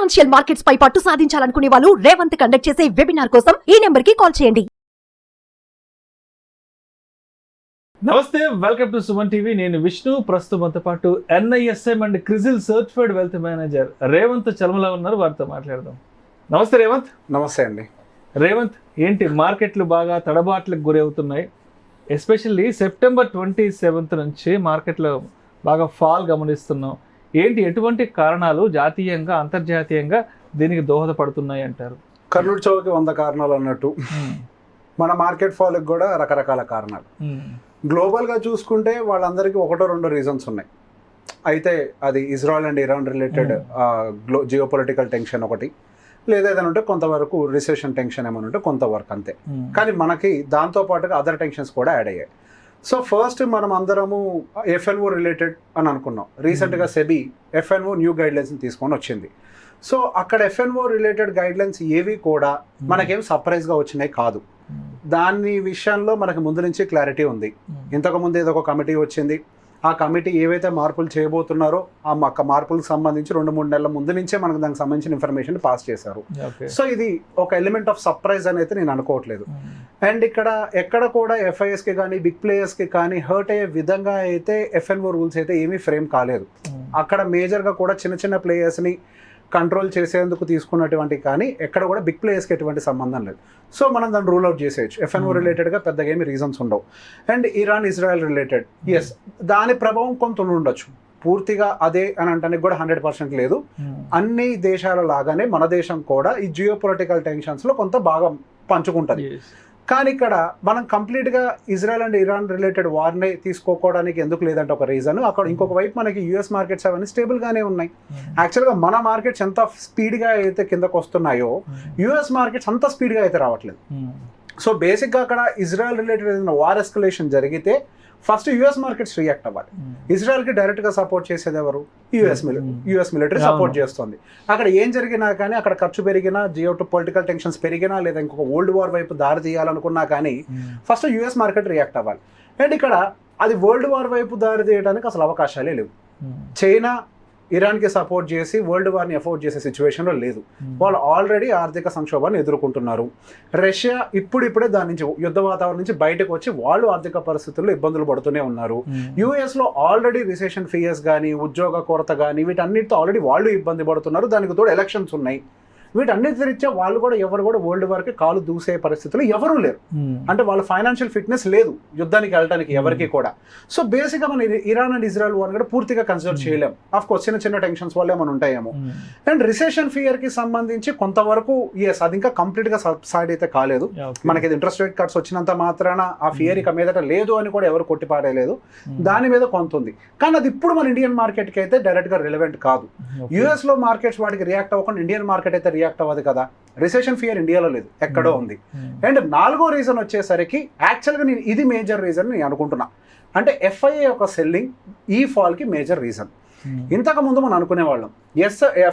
Financial markets పై పట్టు సాధించాలనుకునే వాళ్ళు Revanth conduct చేసే వెబినార్ కోసం ఈ నెంబర్ కి కాల్ చేయండి. నమస్తే, వెల్కమ్ టు సుమన్ టీవీ. నేను విష్ణు. ప్రస్తుతంతో పాటు NISM and CRISIL certified wealth manager Revanth Chalamala ఉన్నారు. వారితో మాట్లాడదాం. నమస్తే రేవంత్. నమస్తే అండి. రేవంత్, ఏంటి మార్కెట్లు బాగా తడబాట్లకు గురి అవుతున్నాయి? ఎస్పెషల్లీ సెప్టెంబర్ 27 నుంచి మార్కెట్లో బాగా ఫాల్ గమనిస్తున్నాం. ఏంటి, ఎటువంటి కారణాలు జాతీయంగా అంతర్జాతీయంగా దీనికి దోహదపడుతున్నాయి అంటారు? కర్నూలు చౌకి 100 కారణాలు అన్నట్టు మన మార్కెట్ ఫాల్కి కూడా రకరకాల కారణాలు. గ్లోబల్గా చూసుకుంటే వాళ్ళందరికీ ఒకటో రెండో రీజన్స్ ఉన్నాయి. అయితే అది Israel and Iran related geopolitical tension ఒకటి, లేదా ఏదైనా ఉంటే కొంతవరకు రిసెషన్ టెన్షన్ ఏమైనా ఉంటే కొంతవరకు అంతే. కానీ మనకి దాంతోపాటుగా అదర్ టెన్షన్స్ కూడా యాడ్ అయ్యాయి. సో ఫస్ట్ మనం అందరము FNO రిలేటెడ్ అని అనుకున్నాం. రీసెంట్గా సెబీ FNO న్యూ గైడ్లైన్స్ని తీసుకొని వచ్చింది. సో అక్కడ FNO రిలేటెడ్ గైడ్లైన్స్ ఏవి కూడా మనకేం సర్ప్రైజ్గా వచ్చినాయి కాదు. దాని విషయంలో మనకు ముందు నుంచి క్లారిటీ ఉంది. ఇంతకుముందు ఏదో ఒక కమిటీ వచ్చింది. ఆ కమిటీ ఏవైతే మార్పులు చేయబోతున్నారో ఆ మార్పులకు సంబంధించి 2-3 నెలల ముందు నుంచే మనకు దానికి సంబంధించిన ఇన్ఫర్మేషన్ పాస్ చేశారు. సో ఇది ఒక ఎలిమెంట్ ఆఫ్ సర్ప్రైజ్ అని అయితే నేను అనుకోవట్లేదు. అండ్ ఇక్కడ ఎక్కడ కూడా FISకి కానీ బిగ్ ప్లేయర్స్కి కానీ హర్ట్ అయ్యే విధంగా అయితే FNO రూల్స్ అయితే ఏమీ ఫ్రేమ్ కాలేదు. అక్కడ మేజర్గా కూడా చిన్న చిన్న ప్లేయర్స్ని కంట్రోల్ చేసేందుకు తీసుకున్నటువంటి కానీ ఎక్కడ కూడా బిగ్ ప్లేయర్స్కి ఎటువంటి సంబంధం లేదు. సో మనం దాన్ని రూల్ అవుట్ చేసేయచ్చు. FNO రిలేటెడ్గా పెద్దగా ఏమి రీజన్స్ ఉండవు. అండ్ ఇరాన్ ఇజ్రాయెల్ రిలేటెడ్ ఎస్, దాని ప్రభావం కొంత ఉండొచ్చు. పూర్తిగా అదే అని అంటానికి కూడా 100% లేదు. అన్ని దేశాల లాగానే మన దేశం కూడా ఈ జియోపొలిటికల్ టెన్షన్స్లో కొంత భాగం పంచుకుంటుంది. కానీ ఇక్కడ మనం కంప్లీట్గా ఇజ్రాయెల్ అండ్ ఇరాన్ రిలేటెడ్ వార్ని తీసుకోవడానికి ఎందుకు లేదంటే ఒక రీజన్, అక్కడ ఇంకొక వైపు మనకి US మార్కెట్స్ అవన్నీ స్టేబుల్గానే ఉన్నాయి. యాక్చువల్గా మన మార్కెట్స్ ఎంత స్పీడ్గా అయితే కిందకు వస్తున్నాయో US మార్కెట్స్ అంత స్పీడ్గా అయితే రావట్లేదు. సో బేసిక్గా అక్కడ ఇజ్రాయెల్ రిలేటెడ్ ఏదైనా వార్ ఎస్కలేషన్ జరిగితే ఫస్ట్ US మార్కెట్స్ రియాక్ట్ అవ్వాలి. ఇజ్రాయెల్కి డైరెక్ట్గా సపోర్ట్ చేసేది ఎవరు? US మిలిటరీ సపోర్ట్ చేస్తుంది. అక్కడ ఏం జరిగినా కానీ, అక్కడ ఖర్చు పెరిగినా, పొలిటికల్ టెన్షన్స్ పెరిగినా, లేదా ఇంకొక వరల్డ్ వార్ వైపు దారి తీయాలనుకున్నా కానీ ఫస్ట్ US మార్కెట్ రియాక్ట్ అవ్వాలి. అండ్ ఇక్కడ అది వరల్డ్ వార్ వైపు దారి తీయడానికి అసలు అవకాశాలే లేవు. చైనా ఇరాన్కి సపోర్ట్ చేసి వరల్డ్ వార్ని ఎఫోర్డ్ చేసే సిచ్యువేషన్లో లేదు. వాళ్ళు ఆల్రెడీ ఆర్థిక సంక్షోభాన్ని ఎదుర్కొంటున్నారు. రష్యా ఇప్పుడిప్పుడే దాని నుంచి యుద్ధ వాతావరణం నుంచి బయటకు వచ్చి వాళ్ళు ఆర్థిక పరిస్థితుల్లో ఇబ్బందులు పడుతూనే ఉన్నారు. US ఆల్రెడీ రిసెషన్ ఫియర్స్ కానీ, ఉద్యోగ కొరత కానీ, వీటన్నిటితో ఆల్రెడీ వాళ్ళు ఇబ్బంది పడుతున్నారు. దానికి తోడు ఎలక్షన్స్ ఉన్నాయి. వీటన్నిటి రీత్యా వాళ్ళు కూడా ఎవరు కూడా వరల్డ్ వార్కి కాలు దూసే పరిస్థితులు ఎవరూ లేరు. అంటే వాళ్ళ ఫైనాన్షియల్ ఫిట్నెస్ లేదు యుద్ధానికి వెళ్ళడానికి ఎవరికి కూడా. సో బేసిక్గా మనం ఇరాన్ అండ్ ఇజ్రాయెల్ వార్ కూడా పూర్తిగా కన్సిడర్ చేయలేం. ఆఫ్ కోర్స్ చిన్న చిన్న టెన్షన్స్ వల్లే మనం ఉంటాయేమో. అండ్ రిసెషన్ ఫియర్కి సంబంధించి కొంతవరకు అది ఇంకా కంప్లీట్గా సబ్సైడ్ అయితే కాలేదు. మనకి ఇంట్రెస్ట్ రేట్ కట్స్ వచ్చినంత మాత్రాన ఆ ఫియర్ ఇక మీదట లేదు అని కూడా ఎవరు కొట్టిపాడేలేదు. దాని మీద కొంత ఉంది. కానీ అది ఇప్పుడు మన ఇండియన్ మార్కెట్కి అయితే డైరెక్ట్గా రిలవెంట్ కాదు. US మార్కెట్స్ వాటికి రియాక్ట్ అవ్వకుండా ఇండియన్ మార్కెట్ అయితే రియాక్ట్ అవ్వదు కదా. రిసెషన్ ఫియర్ ఇండియాలో లేదు, ఎక్కడో ఉంది. అండ్ 4వ రీజన్ వచ్చేసరికి యాక్చువల్గా నేను ఇది మేజర్ రీజన్ నేను అనుకుంటున్నా. అంటే FIA యొక్క సెల్లింగ్ ఈ ఫాల్కి మేజర్ రీజన్. ఇంతకుముందు మనం అనుకునేవాళ్ళం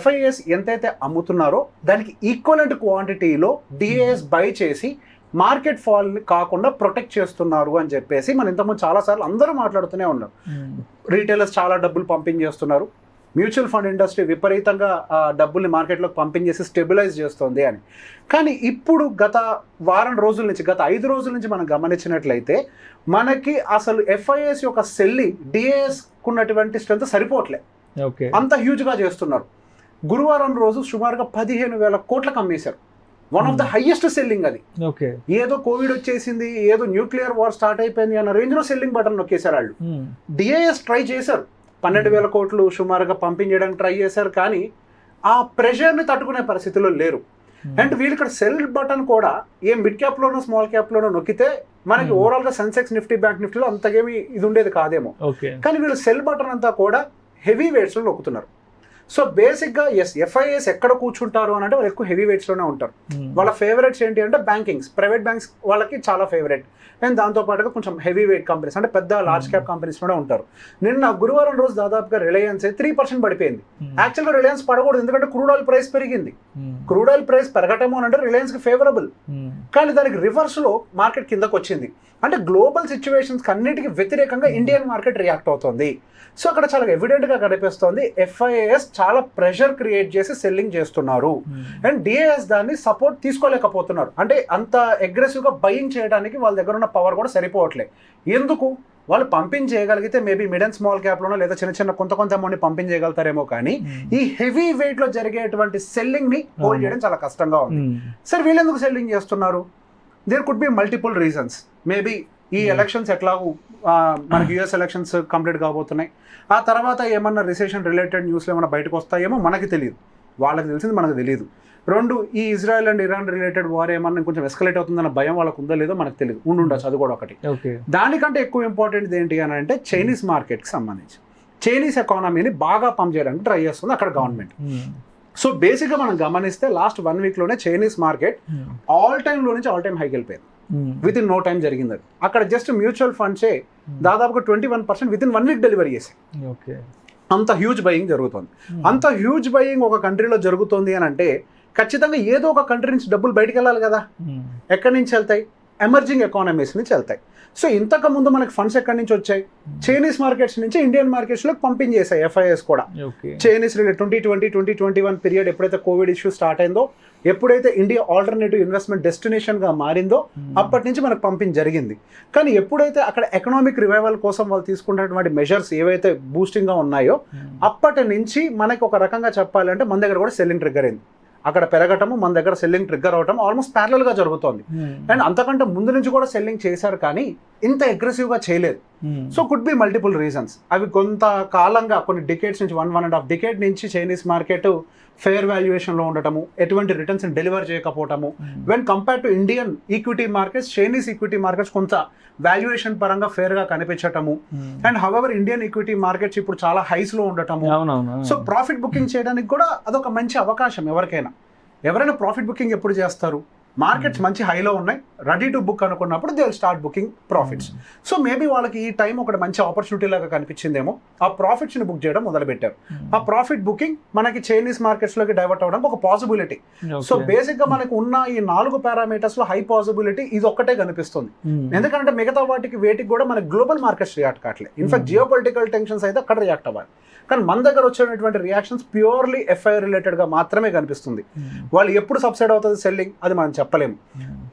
FIAs ఎంతైతే అమ్ముతున్నారో దానికి ఈక్వలెంట్ క్వాంటిటీలో DAS బై చేసి మార్కెట్ ఫాల్ని కాకుండా ప్రొటెక్ట్ చేస్తున్నారు అని చెప్పేసి మనం ఇంతకుముందు చాలాసార్లు అందరూ మాట్లాడుతూనే ఉన్నారు. రీటైలర్స్ చాలా డబ్బులు పంపింగ్ చేస్తున్నారు, మ్యూచువల్ ఫండ్ ఇండస్ట్రీ విపరీతంగా డబ్బుల్ని మార్కెట్లోకి పంపించేసి స్టెబిలైజ్ చేస్తుంది అని. కానీ ఇప్పుడు గత 5 రోజుల నుంచి మనం గమనించినట్లయితే మనకి అసలు FIAs యొక్క సెల్లింగ్ DASకు ఉన్నటువంటి స్ట్రెంత్ సరిపోవట్లే. అంత హ్యూజ్గా చేస్తున్నారు. గురువారం రోజు సుమారుగా 15,000 కోట్లకు అమ్మేశారు. One of the highest selling అది. ఏదో కోవిడ్ వచ్చేసింది, ఏదో న్యూక్లియర్ వార్ స్టార్ట్ అయిపోయింది అన్న రేంజ్లో సెల్లింగ్ బటన్ నొక్కేశారు వాళ్ళు. DAS ట్రై చేశారు, 12,000 కోట్లు సుమారుగా పంపింగ్ చేయడానికి ట్రై చేశారు. కానీ ఆ ప్రెషర్ని తట్టుకునే పరిస్థితిలో లేరు. అండ్ వీళ్ళు ఇక్కడ సెల్ బటన్ కూడా ఏ మిడ్ క్యాప్లోనో స్మాల్ క్యాప్లోనో నొక్కితే మనకి ఓవరాల్గా సెన్సెక్స్ నిఫ్టీ బ్యాంక్ నిఫ్టీలో అంతకేమి ఇది ఉండేది కాదేమో. కానీ వీళ్ళు సెల్ బటన్ అంతా కూడా హెవీ వెయిట్స్లో నొక్కుతున్నారు. సో బేసిక్గా FIAs ఎక్కడ కూర్చుంటారు అని అంటే వాళ్ళు ఎక్కువ హెవీ వెయిట్స్లోనే ఉంటారు. వాళ్ళ ఫేవరెట్స్ ఏంటి అంటే బ్యాంకింగ్స్, ప్రైవేట్ బ్యాంక్స్ వాళ్ళకి చాలా ఫేవరెట్. అండ్ దాంతోపాటుగా కొంచెం హెవీ వెయిట్ కంపెనీస్ అంటే పెద్ద లార్జ్ క్యాప్ కంపెనీస్లోనే ఉంటారు. నిన్న గురువారం రోజు దాదాపుగా రిలయన్స్ 3% పడిపోయింది. యాక్చువల్గా రిలయన్స్ పడకూడదు, ఎందుకంటే క్రూడ్ ఆయిల్ ప్రైస్ పెరిగింది. క్రూడ్ ఆయిల్ ప్రైస్ పెరగటము అని అంటే రిలయన్స్కి ఫేవరబుల్. కానీ దానికి రివర్స్లో మార్కెట్ కిందకు వచ్చింది. అంటే గ్లోబల్ సిచ్యువేషన్స్ అన్నిటికీ వ్యతిరేకంగా ఇండియన్ మార్కెట్ రియాక్ట్ అవుతుంది. సో అక్కడ చాలా ఎవిడెంట్గా కనిపిస్తోంది FIAs చాలా ప్రెషర్ క్రియేట్ చేసి సెల్లింగ్ చేస్తున్నారు. అండ్ డిఐఎస్ దాన్ని సపోర్ట్ తీసుకోలేకపోతున్నారు. అంటే అంత అగ్రెసివ్గా బయింగ్ చేయడానికి వాళ్ళ దగ్గర ఉన్న పవర్ కూడా సరిపోవట్లేదు. ఎందుకు? వాళ్ళు పంపింగ్ చేయగలిగితే మేబీ మిడ్ అండ్ స్మాల్ క్యాప్లోనో లేదా చిన్న చిన్న కొంత అమౌంట్ని పంపింగ్ చేయగలుగుతారేమో, కానీ ఈ హెవీ వెయిట్లో జరిగేటువంటి సెల్లింగ్ని హోల్డ్ చేయడం చాలా కష్టంగా ఉంది. సరే వీళ్ళు ఎందుకు సెల్లింగ్ చేస్తున్నారు? There could be multiple reasons. Maybe ఈ ఎలక్షన్స్ ఎట్లాగూ మనకి యూఎస్ ఎలక్షన్స్ కంప్లీట్ కాబోతున్నాయి. ఆ తర్వాత ఏమన్నా రిసెషన్ రిలేటెడ్ న్యూస్లు ఏమైనా బయటకు వస్తాయేమో మనకి తెలియదు, వాళ్ళకి తెలిసింది మనకు తెలియదు. రెండు, ఈ Israel and Iran related war ఏమన్నా కొంచెం ఎస్కలేట్ అవుతుందన్న భయం వాళ్ళకు ఉందో లేదో మనకు తెలియదు, ఉండొచ్చు, అది కూడా ఒకటి. దానికంటే ఎక్కువ ఇంపార్టెంట్ ఏంటి అని అంటే చైనీస్ మార్కెట్కి సంబంధించి చైనీస్ ఎకానమీని బాగా పంప్ చేయడానికి ట్రై చేస్తుంది అక్కడ గవర్నమెంట్. సో బేసిక్గా మనం గమనిస్తే లాస్ట్ 1 వీక్లోనే చైనీస్ మార్కెట్ ఆల్ టైమ్లో నుంచి ఆల్ టైమ్ హైకి వెళ్ళిపోయింది. విత్ ఇన్ నో టైం జరిగింది అది. అక్కడ జస్ట్ మ్యూచువల్ ఫండ్సే దాదాపుగా 21% విత్ ఇన్ 1 వీక్ డెలివరీ చేశాయి. అంత హ్యూజ్ బయింగ్ జరుగుతుంది. అంత హ్యూజ్ బయింగ్ ఒక కంట్రీలో జరుగుతుంది అని అంటే ఖచ్చితంగా ఏదో ఒక కంట్రీ నుంచి డబ్బులు బయటకు వెళ్ళాలి కదా. ఎక్కడి నుంచి వెళ్తాయి? ఎమర్జింగ్ ఎకానమీస్ నుంచి వెళ్తాయి. సో ఇంతకు ముందు మనకి ఫండ్స్ ఎక్కడి నుంచి వచ్చాయి? చైనీస్ మార్కెట్స్ నుంచి ఇండియన్ మార్కెట్స్లోకి పంపింగ్ చేశాయి ఎఫ్ఐఎస్ కూడా. చైనీస్ 2020-2021 పీరియడ్ ఎప్పుడైతే కోవిడ్ ఇష్యూ స్టార్ట్ అయిందో, ఎప్పుడైతే ఇండియా ఆల్టర్నేటివ్ ఇన్వెస్ట్మెంట్ డెస్టినేషన్గా మారిందో అప్పటి నుంచి మనకు పంపింగ్ జరిగింది. కానీ ఎప్పుడైతే అక్కడ ఎకనామిక్ రివైవల్ కోసం వాళ్ళు తీసుకున్నటువంటి మెజర్స్ ఏవైతే బూస్టింగ్గా ఉన్నాయో అప్పటి నుంచి మనకి ఒక రకంగా చెప్పాలంటే మన దగ్గర కూడా సెల్లింగ్ ట్రిగ్గర్ అయింది. అక్కడ పెరగటము, మన దగ్గర సెల్లింగ్ ట్రిగ్గర్ అవటం ఆల్మోస్ట్ ప్యారలల్గా జరుగుతోంది. అండ్ అంతకంటే ముందు నుంచి కూడా సెల్లింగ్ చేశారు కానీ ఇంత అగ్రెసివ్గా చేయలేదు. So could be multiple reasons. అవి కొంతకాలంగా కొన్ని డికేడ్స్ నుంచి 1.5 డికేడ్ నుంచి చైనీస్ మార్కెట్ ఫెయిర్ వాల్యుయేషన్లో ఉండటము, ఎటువంటి రిటర్న్స్ డెలివర్ చేయకపోవటము. When compare to Indian equity markets, Chinese equity markets కొంత వాల్యుయేషన్ పరంగా ఫేర్గా కనిపించటము. And however Indian equity markets ఇప్పుడు చాలా హైస్లో ఉండటము. సో ప్రాఫిట్ బుకింగ్ చేయడానికి కూడా అదొక మంచి అవకాశం. ఎవరైనా ప్రాఫిట్ బుకింగ్ ఎప్పుడు చేస్తారు? మార్కెట్స్ మంచి హైలో ఉన్నాయి, రెడీ టు బుక్ అనుకున్నప్పుడు they will start booking profits. So maybe వాళ్ళకి ఈ టైం ఒకటి మంచి ఆపర్చునిటీ లాగా కనిపించిందేమో, ఆ ప్రాఫిట్స్ని బుక్ చేయడం మొదలుపెట్టారు. ఆ ప్రాఫిట్ బుకింగ్ మనకి చైనీస్ మార్కెట్స్లోకి డైవర్ట్ అవ్వడానికి ఒక పాసిబిలిటీ. సో బేసిక్గా మనకు ఉన్న ఈ 4 పారామీటర్స్లో హై పాసిబిలిటీ ఇది ఒక్కటే కనిపిస్తుంది. ఎందుకంటే మిగతా వాటికి వేటికి కూడా మనకి గ్లోబల్ మార్కెట్స్ రియాక్ట్ కావట్లేదు. ఇన్ఫాక్ట్ జియో పొలిటికల్ టెన్షన్స్ అయితే అక్కడ రియాక్ట్ అవ్వాలి. కానీ మన దగ్గర వచ్చినటువంటి రియాక్షన్స్ ప్యూర్లీ ఎఫ్ఐ రిలేటెడ్గా మాత్రమే కనిపిస్తుంది. వాళ్ళు ఎప్పుడు సబ్సైడ్ అవుతుంది సెల్లింగ్ అది మనం చెప్పలేము.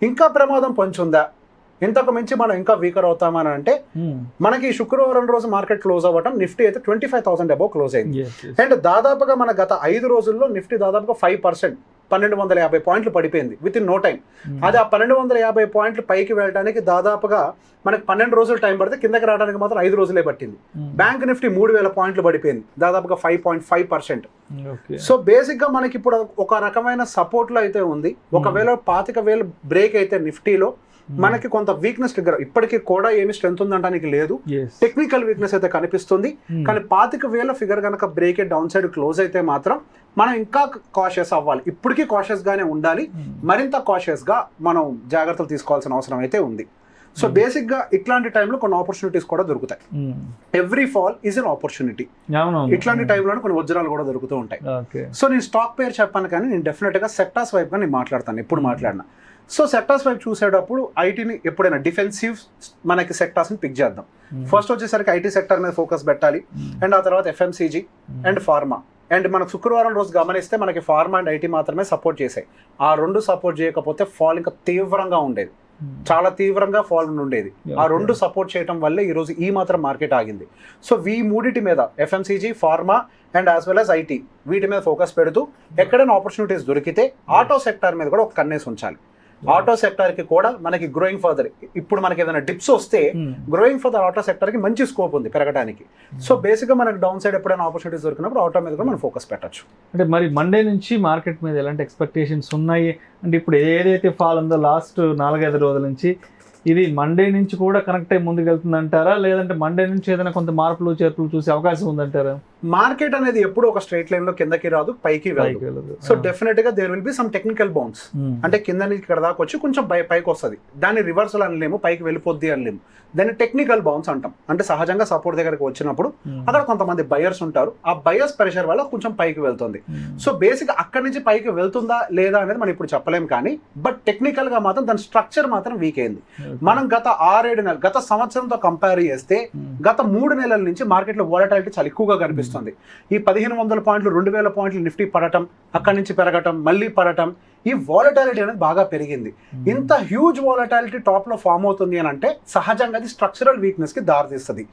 ఇంకా ప్రమాదం పొంచుందా, ఇంతకు మించి మనం ఇంకా వీకర్ అవుతామని అంటే మనకి శుక్రవారం రోజు మార్కెట్ క్లోజ్ అవ్వటం నిఫ్టీ అయితే 25,000 అబౌవ్ క్లోజ్ అయింది. అండ్ దాదాపుగా మన గత 5 రోజుల్లో నిఫ్టీ దాదాపుగా 5% 1250 పాయింట్లు పడిపోయింది విత్ ఇన్ నో టైం. అది ఆ 1250 పాయింట్లు పైకి వెళ్ళడానికి దాదాపుగా మనకి 12 రోజులు టైం పడితే కిందకి రావడానికి మాత్రం 5 రోజులే పట్టింది. బ్యాంక్ నిఫ్టీ 3000 పాయింట్లు పడిపోయింది, దాదాపుగా 5.5%. సో బేసిక్గా మనకి ఇప్పుడు ఒక రకమైన సపోర్ట్లో అయితే ఉంది. ఒకవేళ 25,000 బ్రేక్ అయితే నిఫ్టీలో మనకి కొంత వీక్నెస్ ట్రిగ్గర్, ఇప్పటికీ కూడా ఏమి స్ట్రెంత్ ఉందంటానికి లేదు, టెక్నికల్ వీక్నెస్ అయితే కనిపిస్తుంది. కానీ 25,000 ఫిగర్ కనుక బ్రేక్ డౌన్ సైడ్ క్లోజ్ అయితే మాత్రం మనం ఇంకా కాషియస్ అవ్వాలి. ఇప్పటికీ కాషియస్గానే ఉండాలి, మరింత కాషియస్గా మనం జాగ్రత్తలు తీసుకోవాల్సిన అవసరం అయితే ఉంది. సో బేసిక్గా ఇట్లాంటి టైంలో కొన్ని ఆపర్చునిటీస్ కూడా దొరుకుతాయి. Every fall is an opportunity. ఇట్లాంటి టైంలో కొన్ని వజ్రాలు కూడా దొరుకుతూ ఉంటాయి. సో నేను స్టాక్ పేరు చెప్పాను కానీ నేను డెఫినెట్గా సెక్టార్స్ వైపుగా నేను మాట్లాడతాను ఎప్పుడు మాట్లాడినా. సో సెక్టార్స్ వైపు చూసేటప్పుడు ఐటీని ఎప్పుడైనా డిఫెన్సివ్ మనకి సెక్టార్స్ని పిక్ చేద్దాం. ఫస్ట్ వచ్చేసరికి ఐటీ సెక్టర్ మీద ఫోకస్ పెట్టాలి. అండ్ ఆ తర్వాత ఎఫ్ఎంసీజీ అండ్ ఫార్మా. అండ్ మనకు శుక్రవారం రోజు గమనిస్తే మనకి ఫార్మా అండ్ ఐటీ మాత్రమే సపోర్ట్ చేసాయి. ఆ రెండు సపోర్ట్ చేయకపోతే ఫాల్ ఇంకా తీవ్రంగా ఉండేది, చాలా తీవ్రంగా ఫాల్ ఉండేది. ఆ రెండు సపోర్ట్ చేయడం వల్లే ఈరోజు ఈ మాత్రం మార్కెట్ ఆగింది. సో ఈ మూడిటి మీద FMCG, pharma and as well as IT, వీటి మీద ఫోకస్ పెడుతూ ఎక్కడైనా ఆపర్చునిటీస్ దొరికితే ఆటో సెక్టార్ మీద కూడా ఒక కన్నేసి ఉంచాలి. ఆటో సెక్టర్ కి కూడా మనకి గ్రోయింగ్ ఫర్దర్, ఇప్పుడు మనకి ఏదైనా డిప్స్ వస్తే గ్రోయింగ్ ఫర్దర్ ఆటో సెక్టర్ కి మంచి స్కోప్ ఉంది పెరగడానికి. సో బేసిక్ గా మనకి డౌన్ సైడ్ ఎప్పుడైనా ఆపర్చునిటీస్ దొరికినప్పుడు ఆటో మీద కూడా మనం ఫోకస్ పెట్టచ్చు. అంటే మరి మండే నుంచి మార్కెట్ మీద ఎలాంటి ఎక్స్పెక్టేషన్స్ ఉన్నాయి అంటే ఇప్పుడు ఏదైతే ఫాల్ ఉందో లాస్ట్ 4-5 రోజుల నుంచి ఇది మండే నుంచి కూడా కనెక్ట్ అయ్యి ముందుకు వెళ్తుందంటారా, లేదంటే మండే నుంచి ఏదైనా కొంత మార్పులు చేర్పులు చూసే అవకాశం ఉందంటారా? మార్కెట్ అనేది ఎప్పుడు ఒక స్ట్రైట్ లైన్ లో కిందకి రాదు, పైకి వెళ్ళదు. సో డెఫినెట్ గా there will be some technical bounce. అంటే కింద నుంచి ఇక్కడ దాకా వచ్చి కొంచెం పైకి వస్తుంది, దాన్ని రివర్సల్ అనలేము, పైకి వెళ్ళిపోద్ది అనలేము, దాన్ని టెక్నికల్ బౌన్స్ అంటాం. అంటే సహజంగా సపోర్ట్ దగ్గరికి వచ్చినప్పుడు అక్కడ కొంతమంది బయర్స్ ఉంటారు, ఆ బయర్స్ ప్రెషర్ వల్ల కొంచెం పైకి వెళ్తుంది. సో బేసిక్ అక్కడి నుంచి పైకి వెళ్తుందా లేదా అనేది మనం ఇప్పుడు చెప్పలేము, కానీ బట్ టెక్నికల్ గా మాత్రం దాని స్ట్రక్చర్ మాత్రం వీక్ అయింది. మనం గత 6-7 నెలలు, గత సంవత్సరంతో కంపేర్ చేస్తే గత 3 నెలల నుంచి మార్కెట్ లో వాలటాలిటీ చాలా ఎక్కువగా కనిపిస్తుంది. కనిపిస్తుంది. ఈ 1500 పాయింట్లు 2000 పాయింట్లు నిఫ్టీ పడటం, అక్కడి నుంచి పెరగటం, మళ్ళీ పడటం, ఈ వాలటాలిటీ అనేది బాగా పెరిగింది. ఇంత హ్యూజ్ వాలటాలిటీ టాప్ లో ఫామ్ అవుతుంది అని అంటే సహజంగా అది స్ట్రక్చరల్ వీక్నెస్ కి దారితీస్తుంది.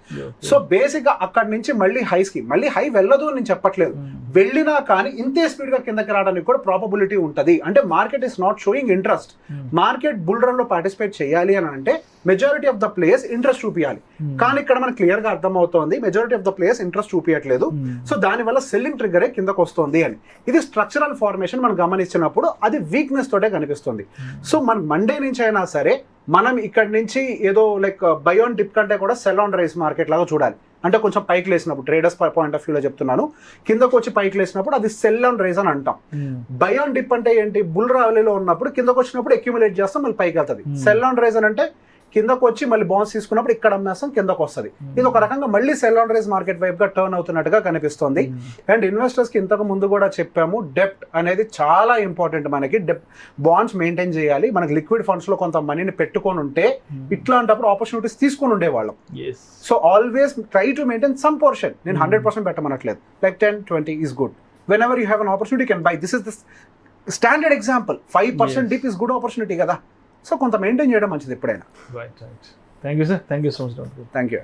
సో బేసిక్ గా అక్కడి నుంచి మళ్ళీ హైస్ కి, మళ్ళీ హై వెళ్ళదు అని నేను చెప్పట్లేదు, వెళ్ళినా కానీ ఇంతే స్పీడ్ గా కిందకి రావడానికి కూడా ప్రాబబిలిటీ ఉంటుంది. అంటే market is not showing interest. Market bull run లో పార్టిసిపేట్ చేయాలి అని అంటే majority of the players interest చూపించాలి. కానీ ఇక్కడ మనకు క్లియర్ గా అర్థమవుతోంది majority of the players interest చూపించట్లేదు. సో దానివల్ల సెల్లింగ్ ట్రిగ్గరే కిందకు వస్తుంది అని. ఇది స్ట్రక్చరల్ ఫార్మేషన్ మనం గమనించినప్పుడు అది వీక్నెస్ తోటే కనిపిస్తుంది. సో మన మండే నుంచి అయినా సరే మనం ఇక్కడ నుంచి ఏదో లైక్ బై ఆన్ డిప్ కంటే కూడా సెల్ ఆన్ రైస్ మార్కెట్ లాగా చూడాలి. అంటే కొంచెం పైకి లేసినప్పుడు ట్రేడర్స్ పాయింట్ ఆఫ్ వ్యూలో చెప్తున్నాను, కిందకు వచ్చి పైకి లేసినప్పుడు అది సెల్ ఆన్ రైజ్ అని అంటాం. బై ఆన్ డిప్ అంటే ఏంటి, బుల్ ర్యాలీలో ఉన్నప్పుడు కిందకు వచ్చినప్పుడు అక్యుములేట్ చేస్తాం, మళ్ళీ పైకి వెళ్తుంది. సెల్ ఆన్ రైజ్ అని అంటే కిందకు వచ్చి మళ్ళీ బౌన్స్ తీసుకున్నప్పుడు ఇక్కడ అమ్మేస్తాం, కిందకు వస్తుంది. ఇది ఒక రకంగా మళ్ళీ సెల్ ఆన్ రైజ్ మార్కెట్ వైపు గా టర్న్ అవుతున్నట్టుగా కనిపిస్తుంది. అండ్ ఇన్వెస్టర్స్ కి ఇంతకు ముందు కూడా చెప్పాము, డెప్ట్ అనేది చాలా ఇంపార్టెంట్. మనకి బాండ్స్ మెయింటైన్ చేయాలి. మనకి లిక్విడ్ ఫండ్స్ లో కొంత మనీని పెట్టుకొని ఉంటే ఇట్లాంటప్పుడు ఆపర్చునిటీస్ తీసుకొని ఉండేవాళ్ళం. So always try to maintain some portion. నేను 100% పెట్టమనట్లేదు, like 10-20 is good. Whenever you have an opportunity can buy. This is the standard example. 5% dip is good opportunity కదా. సో కొంత మెయింటైన్ చేయడం మంచిది ఎప్పుడైనా. Right. Thank you sir, thank you so much. Thank you.